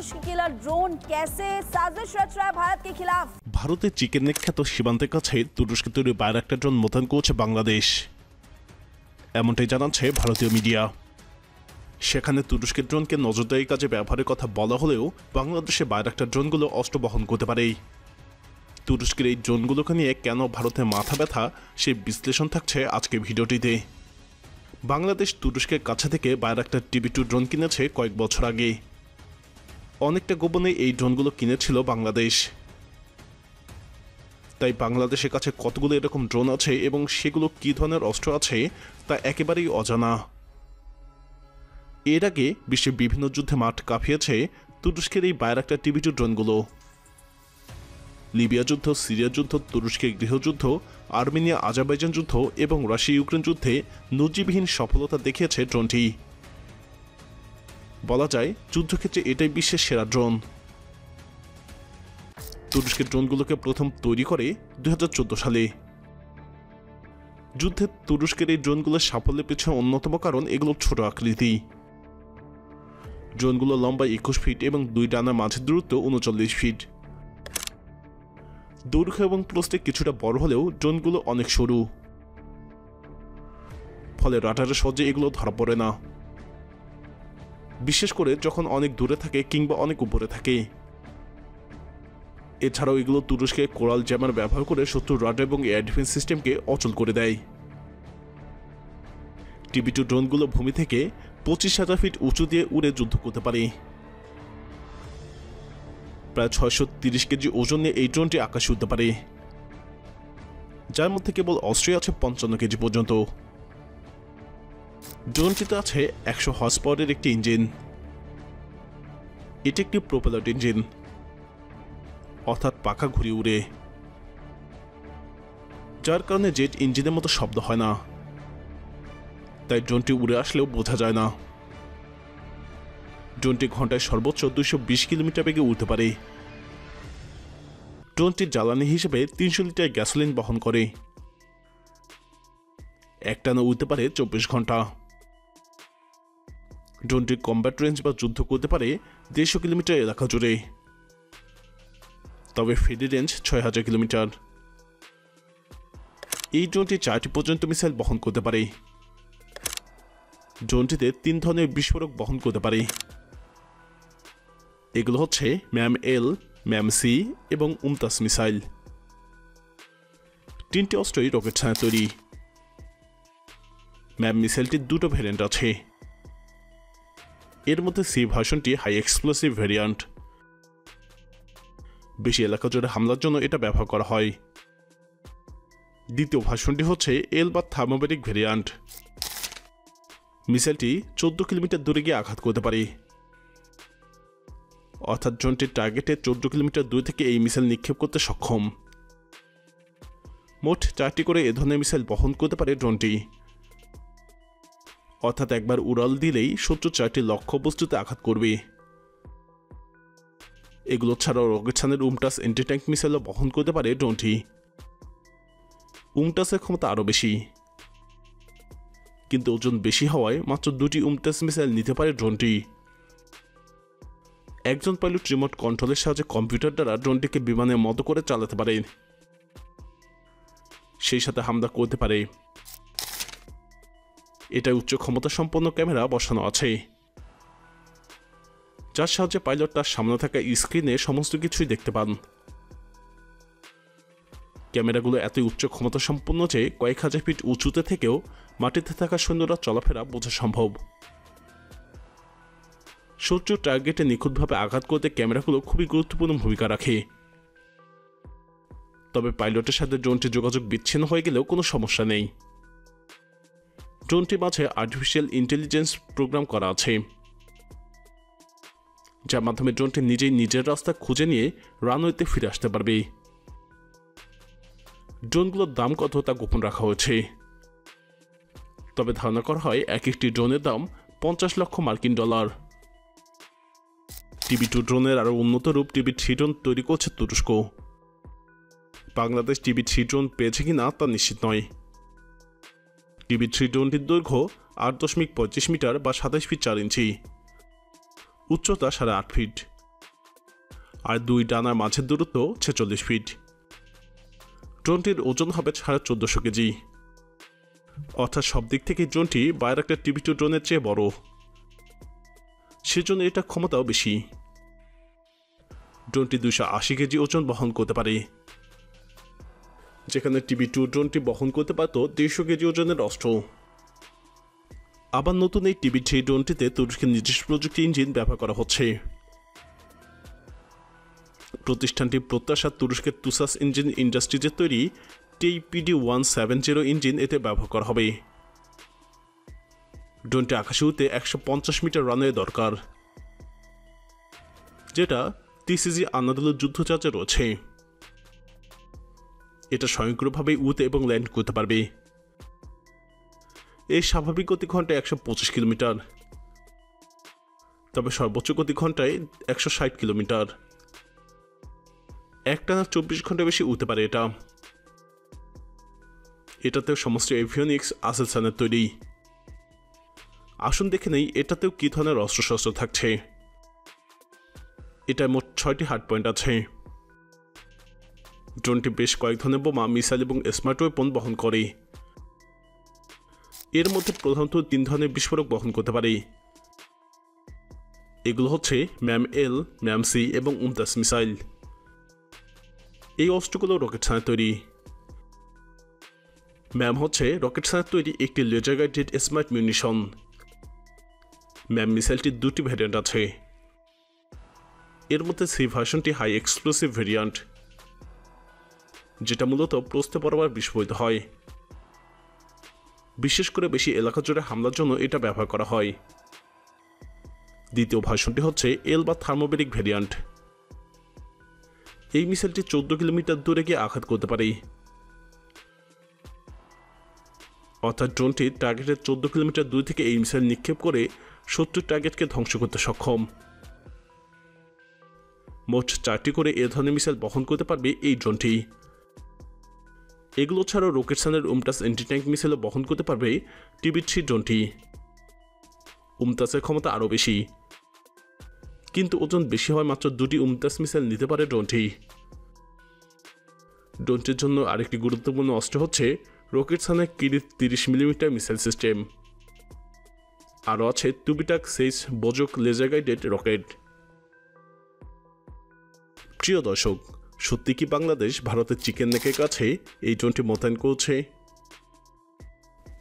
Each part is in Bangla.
बांग्लादेश की किलर ड्रोन कैसे साजिश रच रहा है भारत के खिलाफ। ভারতের চিকেনের খ্যাত সীমান্তের কাছে তুরস্কে তৈরি বাইরাক্টার ড্রোন মোতায়েন করছে বাংলাদেশ, এমনটাই জানাচ্ছে ভারতীয় মিডিয়া। সেখানে তুরস্কের ড্রোনকে নজরদারি কাজে ব্যবহারের কথা বলা হলেও বাংলাদেশে বাইরাক্টার ড্রোনগুলো অস্ত্র বহন করতে পারে। তুরস্কের এই ড্রোনগুলোকে নিয়ে কেন ভারতের মাথা ব্যথা সেই বিশ্লেষণ থাকছে আজকের ভিডিওটিতে। বাংলাদেশ তুরস্কের কাছে থেকে বাইরাক্টার TB2 ড্রোন কিনেছে কয়েক বছর আগে। অনেকটা গোপনে এই ড্রোনগুলো কিনেছিল বাংলাদেশ। তাই বাংলাদেশের কাছে কতগুলো এরকম ড্রোন আছে এবং সেগুলো কী ধরনের অস্ত্র আছে তা একেবারেই অজানা। এর আগে বিশ্বের বিভিন্ন যুদ্ধে মাঠ কাঁপিয়েছে তুরস্কের এই বাইরাক্টার TB2 ড্রোনগুলো। লিবিয়া যুদ্ধ, সিরিয়া যুদ্ধ, তুরস্কের গৃহযুদ্ধ, আর্মেনিয়া আজারবাইজান যুদ্ধ এবং রাশিয়া ইউক্রেন যুদ্ধে নজিরবিহীন সফলতা দেখিয়েছে ড্রোনটি। বলা যায় যুদ্ধক্ষেত্রে এটাই বিশ্বের সেরা ড্রোন। তুরস্কের ড্রোনগুলোকে প্রথম তৈরি করে 2014 সালে। যুদ্ধে তুরস্কের এই ড্রোনগুলোর সাফল্যের পেছনে অন্যতম কারণ এগুলো ছোট আকৃতি। ড্রোনগুলো লম্বা 21 ফিট এবং দুই ডানার মাঝের দূরত্ব 39 ফিট। দৈর্ঘ্য এবং প্রস্থে কিছুটা বড় হলেও ড্রোনগুলো অনেক সরু, ফলে রাডারে সহজে এগুলো ধরা পড়ে না, বিশেষ করে যখন অনেক দূরে থাকে কিংবা অনেক উপরে থাকে। এছাড়াও এগুলো তুরস্কে কোরাল জ্যামার ব্যবহার করে শত্রুর রাডার এবং এয়ার ডিফেন্স সিস্টেমকে অচল করে দেয়। TB2 ড্রোনগুলো ভূমি থেকে 25,000 ফিট উঁচু দিয়ে উড়ে যুদ্ধ করতে পারে। প্রায় 630 কেজি ওজন নিয়ে এই ড্রোনটি আকাশে উঠতে পারে, যার মধ্যে কেবল অস্ত্রে আছে 55 কেজি পর্যন্ত। ড্রোনটিতে আছে 100 হর্স পাওয়ারের একটি ইঞ্জিন। এটি একটি প্রোপেলার ইঞ্জিন, অর্থাৎ পাখা ঘুরিয়ে উড়ে, যার কারণে জেট ইঞ্জিনের মতো শব্দ হয় না। তাই ড্রোনটি উড়ে আসলেও বোঝা যায় না। ড্রোনটি ঘন্টায় সর্বোচ্চ 220 কিলোমিটার বেগে উড়তে পারে। ড্রোনটির জ্বালানি হিসেবে 300 লিটার গ্যাসোলিন বহন করে। একটানা উড়তে পারে 24 ঘন্টা। ড্রোনটির কম্ব্যাট রেঞ্জ বা যুদ্ধ করতে পারে 150 কিলোমিটার এলাকা জুড়ে, তবে ফেরি রেঞ্জ 6000 কিলোমিটার। এই ড্রোনটি 4টি পর্যন্ত মিসাইল বহন করতে পারে। ড্রোনটিতে 3 ধরনের বিস্ফোরক বহন করতে পারে। এগুলো হচ্ছে MAM-L, MAM-C এবং UMTAS মিসাইল। 3টি অস্ত্রই রকেট ছায়া তৈরি। MAM মিসাইলটির 2টো ভ্যারিয়েন্ট আছে। এর মধ্যে C ভার্সনটি হাই এক্সপ্লোসিভ ভ্যারিয়েন্ট। বেশি এলাকা জুড়ে হামলার জন্য এটা ব্যবহার করা হয়। দ্বিতীয় ভার্সনটি হচ্ছে L বা থার্মোব্যারিক ভ্যারিয়েন্ট। মিসাইলটি 14 কিলোমিটার দূরে গিয়ে আঘাত করতে পারে, অর্থাৎ ড্রোনটির টার্গেটে 14 কিলোমিটার দূর থেকে এই মিসাইল নিক্ষেপ করতে সক্ষম। মোট 4টি করে এ ধরনের মিসাইল বহন করতে পারে ড্রোনটি, অর্থাৎ একবার উড়াল দিলেই শত্রু 4টি লক্ষ্য বস্তুতে আঘাত করবে। এগুলো ছাড়াও রকেট ছানের UMTAS এন্টি ট্যাঙ্ক মিসাইলও বহন করতে পারে ড্রোনটি। UMTAS-এর ক্ষমতা আরও বেশি, কিন্তু ওজন বেশি হওয়ায় মাত্র 2টি UMTAS মিসাইল নিতে পারে ড্রোনটি। একজন পাইলট রিমোট কন্ট্রোলের সাহায্যে কম্পিউটার দ্বারা ড্রোনটিকে বিমানের মতো করে চালাতে পারে, সেই সাথে হামলা করতে পারে। এটাই উচ্চ ক্ষমতা সম্পন্ন ক্যামেরা বসানো আছে, যার সাহায্যে পাইলট তার সামনে থাকা স্ক্রিনে সমস্ত কিছুই দেখতে পান। ক্যামেরাগুলো এতই উচ্চ ক্ষমতা সম্পন্ন যে কয়েক হাজার ফিট উঁচুতে থেকেও মাটিতে থাকা সৈন্যরা চলাফেরা বোঝা সম্ভব। শত্রু টার্গেটে নিখুঁতভাবে আঘাত করতে ক্যামেরাগুলো খুবই গুরুত্বপূর্ণ ভূমিকা রাখে। তবে পাইলটের সাথে ড্রোনটির যোগাযোগ বিচ্ছিন্ন হয়ে গেলেও কোনো সমস্যা নেই। ড্রোনটির মাঝে আর্টিফিশিয়াল ইন্টেলিজেন্স প্রোগ্রাম করা আছে, যার মাধ্যমে ড্রোনটি নিজেই নিজের রাস্তা খুঁজে নিয়ে রানওয়েতে ফিরে আসতে পারবে। ড্রোনগুলোর দাম কত তা গোপন রাখা হয়েছে, তবে ধারণা করা হয় এক একটি ড্রোনের দাম 50 লক্ষ মার্কিন ডলার। TB2 ড্রোনের আরও উন্নত রূপ TB3 ড্রোন তৈরি করছে তুরস্ক। বাংলাদেশ TB3 ড্রোন পেয়েছে কিনা তা নিশ্চিত নয়। TB3 ড্রোনটির দৈর্ঘ্য 8.35 মিটার বা 27 ফিট 4 ইঞ্চি, উচ্চতা 8.5 ফিট। আর দুই ডানার মাঝের দূরত্ব 46 ফিট। ড্রোনটির ওজন হবে 1450 কেজি, অর্থাৎ সব দিক থেকে ড্রোনটি বাইরাক্টার TB2 ড্রোনের চেয়ে বড়, সেজন্য এটা ক্ষমতাও বেশি। ড্রোনটি 280 কেজি ওজন বহন করতে পারে, যেখানে TB2 ড্রোনটি বহন করতে পারত 150 কেজি ওজনের অস্ত্র। আবার নতুন এই TB3 ড্রোনটিতে তুরস্কের নিজস্ব প্রযুক্তি ইঞ্জিন ব্যবহার করা হচ্ছে। প্রতিষ্ঠানটি প্রত্যাশা তুরস্কের তুসাস ইঞ্জিন ইন্ডাস্ট্রিজের তৈরি TPD-170 ইঞ্জিন এতে ব্যবহার করা হবে। ড্রোনটি আকাশে উঠতে 150 মিটার রানওয়ে দরকার, যেটা TCG আনাদোলু যুদ্ধজাহাজে রয়েছে। এটা স্বয়ংক্রিয়ভাবে উড়তে এবং ল্যান্ড করতে পারবে। এর স্বাভাবিক গতি ঘন্টায় 125 কিলোমিটার, তবে সর্বোচ্চ গতি ঘন্টায় 160 কিলোমিটার। একটানা 24 ঘন্টা বেশি উড়তে পারে এটা। এটাতেও সমস্ত এভিওনিক্স আসেলসানের তৈরি। আসুন দেখে নেই এটাতেও কি ধরনের অস্ত্রশস্ত্র থাকছে। এটায় মোট 6টি হার্ড পয়েন্ট আছে। ড্রোনটি বেশ কয়েক ধরনের বোমা, মিসাইল এবং স্মার্ট ওয়েপন বহন করে। এর মধ্যে প্রধানত 3 ধরনের বিস্ফোরক বহন করতে পারে। এগুলো হচ্ছে MAM-L, MAM-C এবং UMTAS মিসাইল। এই অস্ত্রগুলো রকেট ছানার তৈরি। MAM হচ্ছে রকেট ছানার তৈরি একটি laser guided smart munition. MAM মিসাইলটির 2টি ভ্যারিয়েন্ট আছে। এর মধ্যে C ভার্সনটি হাই এক্সপ্লোসিভ ভ্যারিয়েন্ট, যেটা মূলত প্রস্থে বরাবর বিস্ফোরিত হয়। বিশেষ করে বেশি এলাকা জুড়ে হামলার জন্য এটা ব্যবহার করা হয়। দ্বিতীয় ভার্সনটি হচ্ছে L বা থার্মোবেরিক ভ্যারিয়েন্ট। এই মিসাইলটি 14 কিলোমিটার দূরে গিয়ে আঘাত করতে পারে, অর্থাৎ ড্রোনটি টার্গেটের 14 কিলোমিটার দূর থেকে এই মিসাইল নিক্ষেপ করে শত্রুর টার্গেটকে ধ্বংস করতে সক্ষম। মোট 4টি করে এ ধরনের মিসাইল বহন করতে পারবে এই ড্রোনটি। এগুলো ছাড়াও রকেট ছানার UMTAS এন্টি ট্যাঙ্ক মিসাইলও বহন করতে পারবে TB3 ড্রোনটি। UMTASের ক্ষমতা আরও বেশি, কিন্তু ওজন বেশি হয় মাত্র 2টি UMTAS মিসাইল নিতে পারে ড্রোনটি। ড্রোনটির জন্য আরেকটি গুরুত্বপূর্ণ অস্ত্র হচ্ছে রকেট ছানার কিরিত 30 মিলিমিটার মিসাইল সিস্টেম। আরও আছে টুবিটাক সেইস বোজক লেজার গাইডেড রকেট। প্রিয় দর্শক, সত্যি কি বাংলাদেশ ভারতের চিকেন নেকের কাছে এই ড্রোনটি মোতায়েন করছে?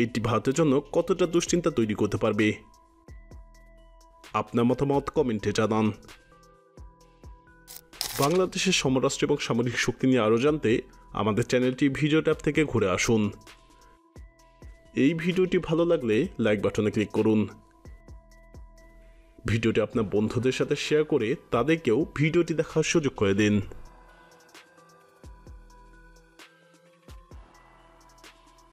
এটি ভারতের জন্য কতটা দুশ্চিন্তা তৈরি করতে পারবে? আপনার মতামত কমেন্টে জানান। বাংলাদেশের সমরাষ্ট্র এবং সামরিক শক্তি নিয়ে আরও জানতে আমাদের চ্যানেলটি ভিডিও ট্যাব থেকে ঘুরে আসুন। এই ভিডিওটি ভালো লাগলে লাইক বাটনে ক্লিক করুন। ভিডিওটি আপনার বন্ধুদের সাথে শেয়ার করে তাদেরকেও ভিডিওটি দেখার সুযোগ করে দিন।